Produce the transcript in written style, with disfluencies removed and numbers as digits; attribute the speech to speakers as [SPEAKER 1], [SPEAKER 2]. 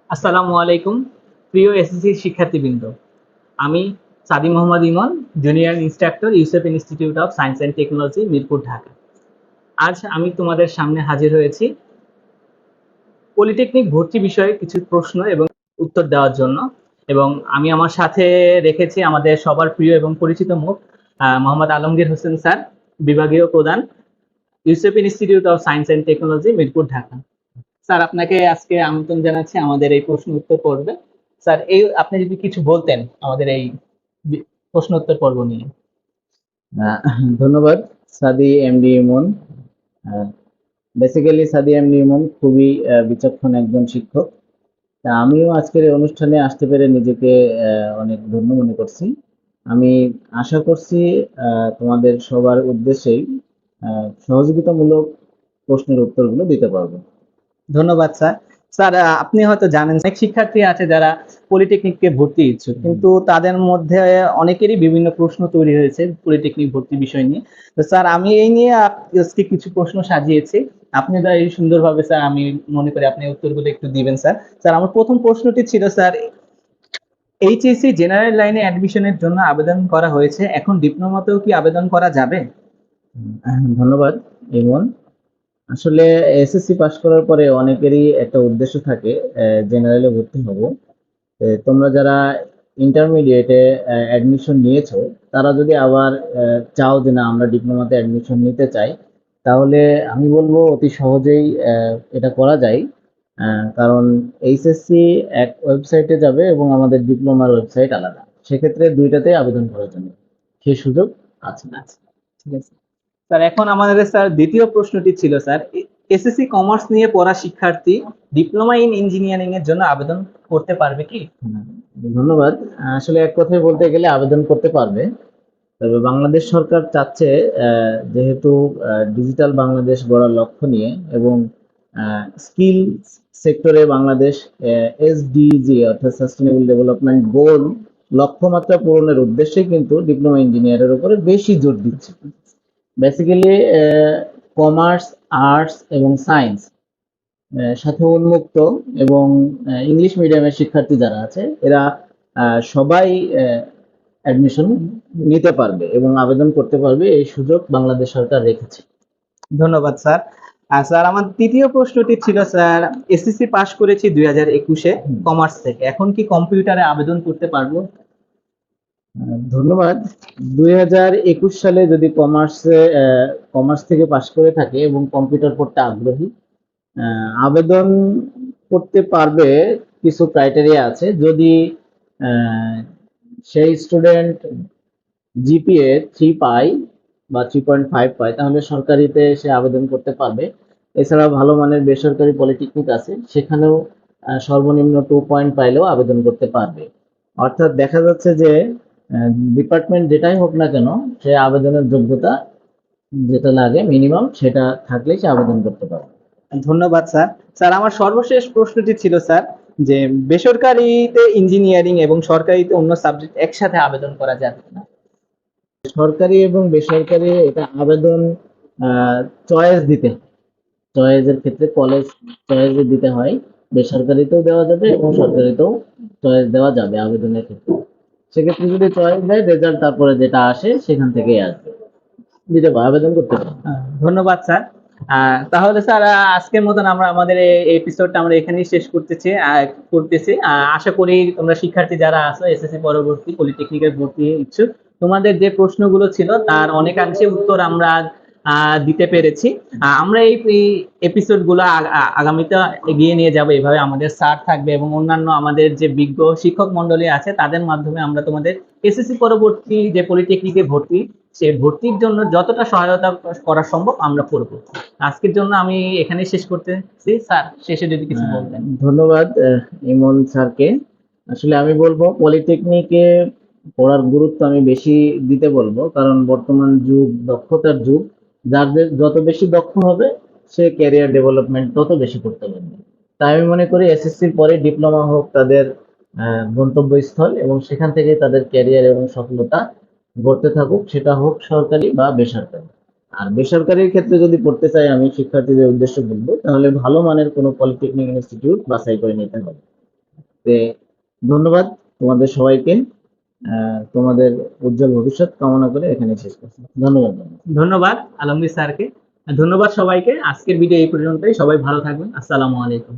[SPEAKER 1] আসসালামু আলাইকুম প্রিয় এসএসসি শিক্ষার্থীবৃন্দ। আমি Sadi Mohammad Imon, junior instructor Yusuf institute of science and technology, Mirpur, Dhaka. আজ আমি তোমাদের সামনে হাজির হয়েছি পলিটেকনিক ভর্তি বিষয়ে কিছু প্রশ্ন এবং উত্তর দেওয়ার জন্য। এবং আমি আমার সাথে রেখেছি আমাদের সবার প্রিয় এবং পরিচিত মুখ মোহাম্মদ আলমগীর হোসেন স্যার, বিভাগীয় প্রধান, ইউসেফ institute of science and technology, Mirpur, Dhaka. Sir, আপনাকে আজকে আমন্ত্রণ জানাচ্ছি আমাদের এই প্রশ্ন উত্তর পর্বে। স্যার, এই আপনি যদি কিছু বলতেন আমাদের এই প্রশ্ন উত্তর পর্ব নিয়ে।
[SPEAKER 2] আহ, ধন্যবাদ সাদি এমডি ইমন। বেসিক্যালি সাদি এমডি ইমন খুবই বিচক্ষণ একজন শিক্ষক। তা আমিও আজকের এই অনুষ্ঠানে আসতে পেরে নিজেকে অনেক ধন্য মনে করছি। আমি আশা করছি তোমাদের সবার উদ্দেশ্যেই সহযোগিতামূলক প্রশ্নের উত্তরগুলো দিতে পারবো।
[SPEAKER 1] ধন্যবাদ স্যার। স্যার, আপনি হয়তো জানেন অনেক শিক্ষার্থী আছে যারা পলিটেকনিকে ভর্তি ইচ্ছুক, কিন্তু তাদের মধ্যে অনেকেরই বিভিন্ন প্রশ্ন তৈরি হয়েছে পলিটেকনিক ভর্তি বিষয় নিয়ে। তো স্যার, আমি এই নিয়ে আজকে কিছু প্রশ্ন সাজিয়েছি। আপনি তাই সুন্দরভাবে স্যার, আমি মনে করি আপনি উত্তরগুলো একটু দিবেন স্যার। স্যার, আমার প্রথম প্রশ্নটি ছিল স্যার, এইচএসসি জেনারেল লাইনে অ্যাডমিশনের জন্য আবেদন করা হয়েছে, এখন ডিপ্লোমাতেও কি আবেদন করা যাবে?
[SPEAKER 2] ধন্যবাদ ইমন। আসলে এসএসসি পাশ করার পরে অনেকেরই একটা উদ্দেশ্য থাকে জেনারেলে ভর্তি হব। তোমরা যারা ইন্টারমিডিয়েটে অ্যাডমিশন নিয়েছো, তারা যদি আবার চাও যে না আমরা ডিপ্লোমাতে অ্যাডমিশন নিতে চাই, তাহলে আমি বলবো অতি সহজেই এটা করা যায়। কারণ এইচএসসি এক ওয়েবসাইটে যাবে এবং আমাদের ডিপ্লোমার ওয়েবসাইট আলাদা, সেক্ষেত্রে দুইটাতেই আবেদন করার জন্য সেই সুযোগ আছে।
[SPEAKER 1] আচ্ছা, ঠিক আছে স্যার। এখন আমাদের স্যার দ্বিতীয় প্রশ্নটি ছিল স্যার, এসএসসি কমার্স নিয়ে পড়া শিক্ষার্থী ডিপ্লোমা ইন ইঞ্জিনিয়ারিং এর জন্য আবেদন করতে পারবে কি?
[SPEAKER 2] ধন্যবাদ। আসলে এক কথায় বলতে গেলে আবেদন করতে পারবে। তবে বাংলাদেশ সরকার চাচ্ছে যেহেতু ডিজিটাল বাংলাদেশ গড়ার লক্ষ্য নিয়ে এবং স্কিল সেক্টরে বাংলাদেশ এসডিজি অর্থাৎ সাস্টেনেবল ডেভেলপমেন্ট গোল লক্ষ্যমাত্রা পূরণের উদ্দেশ্যে কিন্তু ডিপ্লোমা ইঞ্জিনিয়ারের উপরে বেশি জোর দিচ্ছে। বেসিক্যালি কমার্স, আর্টস এবং সায়েন্স সাথে উন্মুক্ত এবং ইংলিশ মিডিয়ামের শিক্ষার্থী যারা আছে এরা সবাই অ্যাডমিশন নিতে পারবে এবং আবেদন করতে পারবে, এই সুযোগ বাংলাদেশ সরকার রেখেছে।
[SPEAKER 1] ধন্যবাদ স্যার। স্যার, আমার তৃতীয় প্রশ্নটি ছিল স্যার, এসএসসি পাস করেছি 2021-এ কমার্স থেকে, এখন কি কম্পিউটারে আবেদন করতে পারবো?
[SPEAKER 2] ধন্যবাদ। 2021 সালে যদি কমার্স থেকে পাশ করে থাকে এবং কম্পিউটার পড়তে আগ্রহী, আবেদন করতে পারবে। কিছু ক্রাইটেরিয়া আছে। যদি সেই স্টুডেন্ট জিপিএ 3 পায় বা 3.5 পায়, তাহলে সরকারিতে সে আবেদন করতে পারবে। এছাড়া ভালো মানের বেসরকারি পলিটেকনিক আছে, সেখানেও সর্বনিম্ন 2 পয়েন্ট পাইলেও আবেদন করতে পারবে। অর্থাৎ দেখা যাচ্ছে যে ডিপার্টমেন্ট যেটাই হোক না কেন, সে আবেদনের যোগ্যতা যেটা লাগে মিনিমাম সেটা থাকলেই সে আবেদন করতে পারবে।
[SPEAKER 1] ধন্যবাদ স্যার। স্যার, আমার সর্বশেষ প্রশ্নটি ছিল স্যার, যে বেসরকারিতে ইঞ্জিনিয়ারিং এবং সরকারিতে অন্য সাবজেক্ট একসাথে আবেদন করা যাবে না?
[SPEAKER 2] সরকারি এবং বেসরকারি এটা আবেদন চয়েস দিতে হয়। চয়েসের ক্ষেত্রে কলেজ চয়েস দিতে হয়। বেসরকারিতেও দেওয়া যাবে এবং সরকারিতেও চয়েস দেওয়া যাবে আবেদনের ক্ষেত্রে। সেক্ষেত্রে যদি চয়েস দেয়, রেজাল্ট তারপরে যেটা আসে সেখান থেকেই আসবে, দিতে পারে, আবেদন করতে পারে।
[SPEAKER 1] ধন্যবাদ স্যার। তাহলে স্যার, আজকের মতন আমরা আমাদের এই এপিসোডটা আমরা এখানেই শেষ করতেছি। আশা করি তোমরা শিক্ষার্থী যারা আছো এসএসসি পরবর্তী পলিটেকনিকের ভর্তি ইচ্ছুক, তোমাদের যে প্রশ্নগুলো ছিল তার অনেকাংশে উত্তর আমরা দিতে পেরেছি। আমরা এই এপিসোড গুলো আগামীতে এগিয়ে নিয়ে যাব, এভাবে আমাদের স্যার থাকবে এবং অন্যান্য আমাদের যে বিজ্ঞ শিক্ষক মন্ডলী আছে তাদের মাধ্যমে আমরা তোমাদের এসএসসি পরবর্তী যে পলিটেকনিকে ভর্তি, সেই ভর্তির জন্য যতটা সহায়তা করা সম্ভব আমরা করব। আজকের জন্য আমি এখানে শেষ করতেছি। স্যার, শেষে যদি কিছু বলতেন।
[SPEAKER 2] ধন্যবাদ ইমন স্যারকে। আসলে আমি বলবো পলিটেকনিকে পড়ার গুরুত্ব আমি বেশি দিতে বলবো, কারণ বর্তমান যুগ দক্ষতার যুগ। যাদের যত বেশি দক্ষ হবে, সে ক্যারিয়ার ডেভেলপমেন্ট তত বেশি করতে পারবে। তাই আমি মনে করি এসএসসির পরে ডিপ্লোমা হোক তাদের গন্তব্যস্থল এবং সেখান থেকে তাদের ক্যারিয়ার এবং সফলতা গড়তে থাকুক, সেটা হোক সরকারি বা বেসরকারি। আর বেসরকারির ক্ষেত্রে যদি পড়তে চাই, আমি শিক্ষার্থীদের উদ্দেশ্য বলবো, তাহলে ভালো মানের কোনো পলিটেকনিক ইনস্টিটিউট বাছাই করে নিতে হবে। তে ধন্যবাদ তোমাদের সবাইকে। তোমাদের উজ্জ্বল ভবিষ্যৎ কামনা করে এখানে শেষ করছি। ধন্যবাদ।
[SPEAKER 1] ধন্যবাদ আলমগীর স্যারকে, ধন্যবাদ সবাইকে। আজকের ভিডিও এই পর্যন্তই, সবাই ভালো থাকবেন। আসসালামু আলাইকুম।